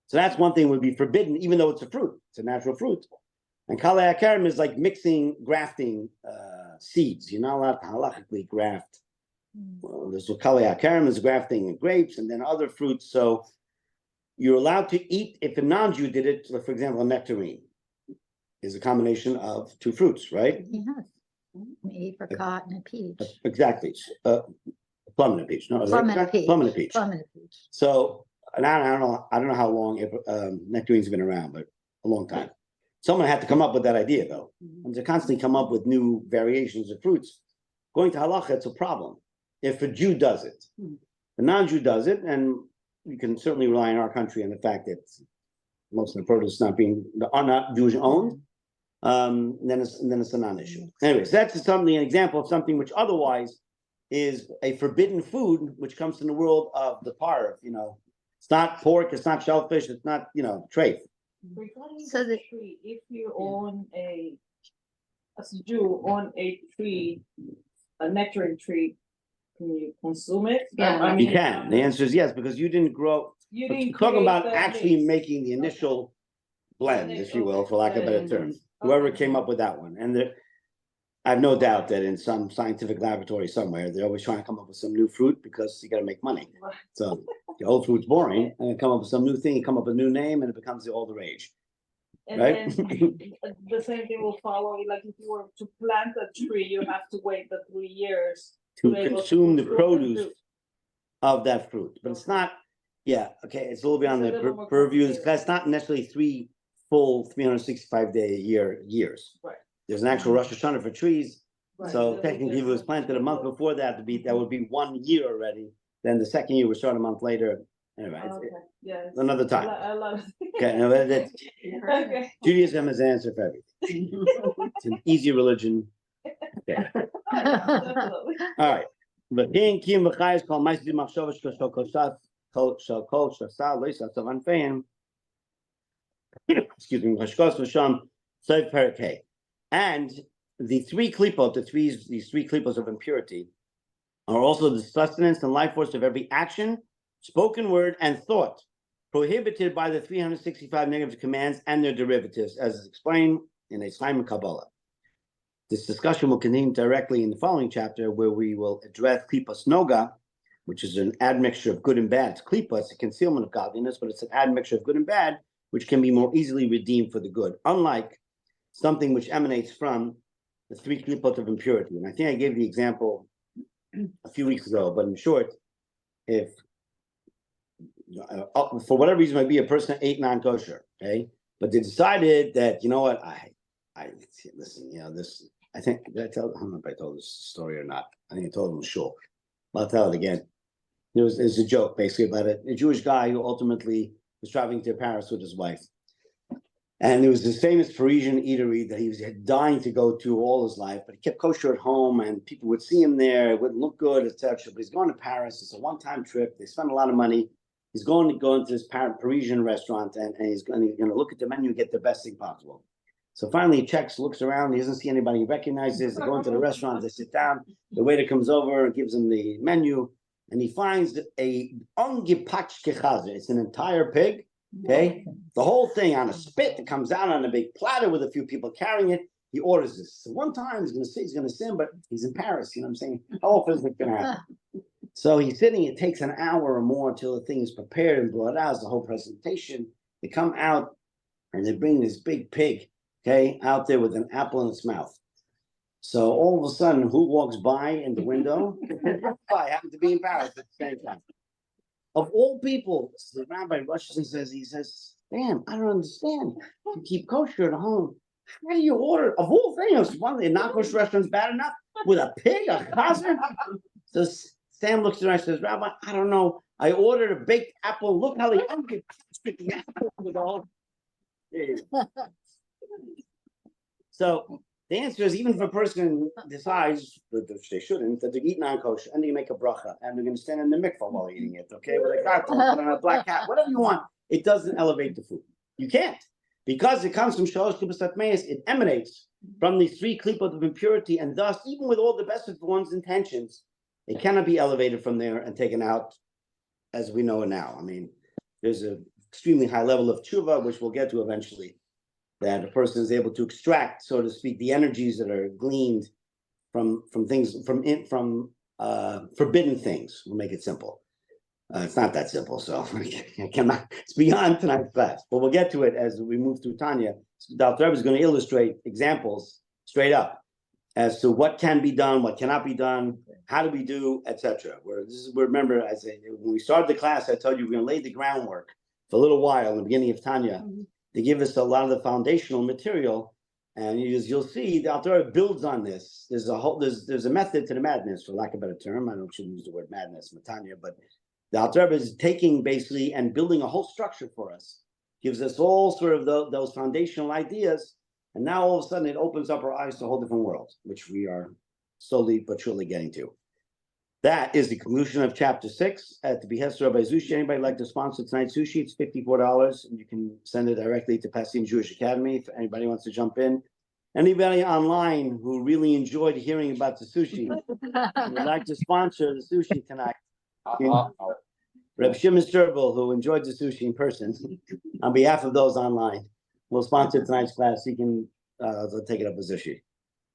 S1: So that's one thing would be forbidden, even though it's a fruit. It's a natural fruit. And kalei akarim is like grafting seeds. You're not allowed to halachically graft. Well, there's kalei akarim is grafting in grapes and then other fruits. So you're allowed to eat, if a non-Jew did it, for example, a nectarine is a combination of two fruits, right?
S5: Yes. An apricot and a peach.
S1: Exactly. Plum and a peach. No,
S5: Plum and a peach.
S1: Plum and a peach.
S5: Plum and a peach.
S1: So, and I don't know how long nectarines have been around, but a long time. Someone had to come up with that idea, though. And to constantly come up with new variations of fruits. Going to halacha, it's a problem. If a Jew does it, a non-Jew does it, and you can certainly rely in our country on the fact that most of the produce are not Jewish owned. Then it's a non-issue. Anyways, that's an example of something which otherwise is a forbidden food, which comes from the world of the parv. It's not pork, it's not shellfish, it's not treif.
S6: Regarding
S5: So
S6: the tree, if you own as a Jew, own a tree, a nectarine tree, can you consume it?
S4: Yeah.
S1: You can. The answer is yes, because you didn't grow.
S6: You
S1: But
S6: didn't
S1: you're talking about
S6: create the
S1: actually
S6: base.
S1: making the initial blend, if you will, for lack of a better term.
S6: Okay.
S1: Whoever came up with that one. And I have no doubt that in some scientific laboratory somewhere, they're always trying to come up with some new fruit because you got to make money.
S6: Right.
S1: So the old fruit's boring, and then come up with some new thing, you come up with a new name, and it becomes all the rage.
S6: And
S1: Right?
S6: then the same thing will follow, like if you were to plant a tree, you have to wait the 3 years.
S1: To
S6: be able
S1: consume the
S6: consume
S1: produce
S6: fruit.
S1: of that fruit. But it's not, it's a little beyond
S6: It's a
S1: the
S6: little more
S1: purview.
S6: complicated.
S1: It's not necessarily 3 full 365-day a year years.
S6: Right.
S1: There's an actual Rosh Hashanah for trees.
S6: Right.
S1: So
S6: That
S1: technically, if it was planted a month before that, that would be 1 year already. Then the second year would start a month later. Anyway,
S6: Okay, yeah. it's
S1: another
S6: a
S1: time.
S6: lot- a lot.
S1: Okay, no,
S6: Okay.
S1: Judaism is the answer for everything. It's an easy religion. Okay.
S6: Definitely.
S1: All right. But being Kim V'chai is called Ma'aseh Machshava Shel Kol Shasal Loisat Savan Fein. Excuse me. Hashkos V'Sham Seif Perik Hey. And the three klipot, these three klipos of impurity, are also the sustenance and life force of every action, spoken word, and thought, prohibited by the 365 negative commands and their derivatives, as is explained in a Simon Kabbalah. This discussion will continue directly in the following chapter, where we will address Kelipah Noga, which is an admixture of good and bad. It's Kelipah, it's a concealment of godliness, but it's an admixture of good and bad, which can be more easily redeemed for the good, unlike something which emanates from the three Kelipot of impurity. And I think I gave the example a few weeks ago, but in short, if for whatever reason, might be a person that ate non-kosher, okay, but they decided that, you know what, I listen, you know, this, I think, I don't know if I told this story or not. I think I told them sure. I'll tell it again. There's a joke basically about a Jewish guy who ultimately was traveling to Paris with his wife. And there was this famous Parisian eatery that he was dying to go to all his life, but he kept kosher at home and people would see him there, it wouldn't look good, etc. But he's going to Paris, it's a one-time trip, they spend a lot of money. He's going to go into this Parisian restaurant and he's going to look at the menu and get the best thing possible. So finally he checks, looks around, he doesn't see anybody he recognizes, they go into the restaurant, they sit down, the waiter comes over and gives him the menu, and he finds a ungepatchte chazer. It's an entire pig, okay? The whole thing on a spit that comes out on a big platter with a few people carrying it. He orders this. So one time he's gonna sin, but he's in Paris, you know what I'm saying? How often is it gonna happen? So he's sitting, it takes an hour or more until the thing is prepared and brought out, the whole presentation. They come out and they bring this big pig, okay, out there with an apple in its mouth. So all of a sudden, who walks by in the window? The rabbi happened to be in Paris at the same time. Of all people, the rabbi rushes and says, damn, I don't understand. You keep kosher at home. How do you order, of all things, one of the non-kosher restaurants bad enough, with a pig, a chazer? So Sam looks around and says, Rabbi, I don't know. I ordered a baked apple. Look how they stick the apple with all. So the answer is, even if a person decides, which they shouldn't, that they eat non-kosher and they make a bracha and they're going to stand in the mikvah while eating it, okay, with a garter, put on a black hat, whatever you want, it doesn't elevate the food. You can't, because it comes from shalosh klipos tatmeis. It emanates from these three klipot of impurity, and thus, even with all the best of one's intentions, it cannot be elevated from there and taken out as we know it now. I mean, there's an extremely high level of tshuva, which we'll get to eventually, that a person is able to extract, so to speak, the energies that are gleaned from things, from forbidden things. We'll make it simple. It's not that simple, so I cannot. It's beyond tonight's class, but we'll get to it as we move through Tanya. The Alter Rebbe is going to illustrate examples straight up as to what can be done, what cannot be done, how do we do, etc. Remember, when we started the class, I told you we're going to lay the groundwork for a little while in the beginning of Tanya. They give us a lot of the foundational material, and you'll see the Alter Rebbe builds on this. There's a method to the madness, for lack of a better term. I shouldn't use the word madness in Tanya, but the Alter Rebbe is taking basically and building a whole structure for us. Gives us all sort of those foundational ideas, and now all of a sudden it opens up our eyes to a whole different world, which we are slowly but surely getting to. That is the conclusion of chapter 6 at the behest of Rabbi Zushi. Anybody like to sponsor tonight's sushi? It's $54, and you can send it directly to Pasadena Jewish Academy if anybody wants to jump in. Anybody online who really enjoyed hearing about the sushi and would like to sponsor the sushi tonight? Reb Shimon Sturble, who enjoyed the sushi in person, on behalf of those online, will sponsor tonight's class. He can take it up as sushi.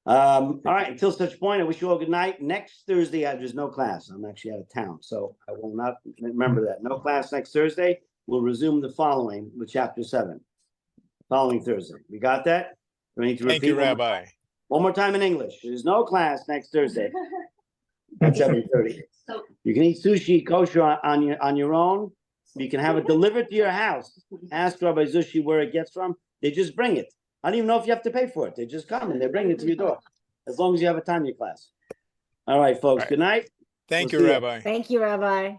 S1: All right, until such point, I wish you all good night. Next Thursday, there's no class. I'm actually out of town, so I will not remember that. No class next Thursday. We'll resume the following with chapter 7. Following Thursday. We got that? We need to repeat.
S7: Thank you, Rabbi.
S1: One more time in English. There's no class next Thursday at 7:30. You can eat sushi kosher on your own. You can have it delivered to your house. Ask Rabbi Zushi where it gets from. They just bring it. I don't even know if you have to pay for it. They just come and they bring it to your door, as long as you have a Tanya class. All right, folks.
S7: All right.
S1: Good night.
S7: Thank
S1: We'll
S7: you,
S1: see ya.
S7: Rabbi.
S5: Thank you, Rabbi.